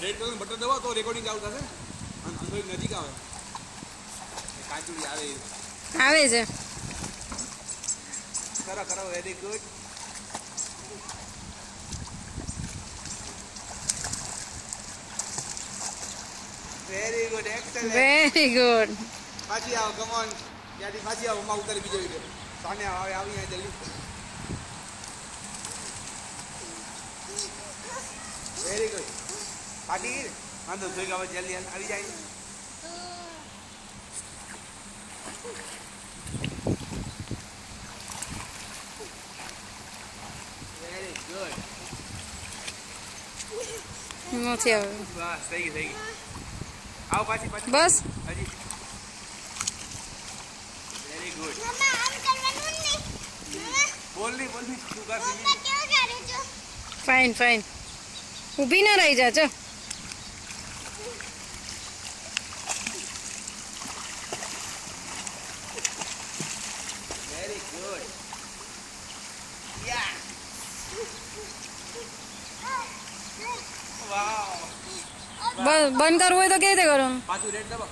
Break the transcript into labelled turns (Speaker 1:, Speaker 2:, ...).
Speaker 1: Red colour button દબાવો તો recording ચાલુ થશે. અને થોડી નજીક આવે. કાચુડી આવે
Speaker 2: છે.
Speaker 1: કરો very good. Very good excellent.
Speaker 2: Very good.
Speaker 1: પાછી આવો કમ ઓન. ત્યાંથી પાછી આવો માં ઉતારી બીજો વિડિયો. સાને આવે આવી અહીંયા જલ્દી. Very good. પાટી વાંધો જોઈ ગાવ જલ્દી આવી જાય. Very good.
Speaker 2: નથી આવે.
Speaker 1: બસ થઈ ગઈ. આવો પાછી
Speaker 2: બસ
Speaker 1: હજી. Very good.
Speaker 3: મમ્મા આમ કરવાનું નહીં.
Speaker 1: બોલ ની તું કા
Speaker 3: મમ્મા કેવું કરે છો?
Speaker 2: ફાઇન. ઊભી ન રહી જા ચો.
Speaker 1: Very good. યા વાવ.
Speaker 2: બંધ કરવું હોય તો કેવી રીતે કરવાનું?
Speaker 1: પાછું રેડ દબાવ.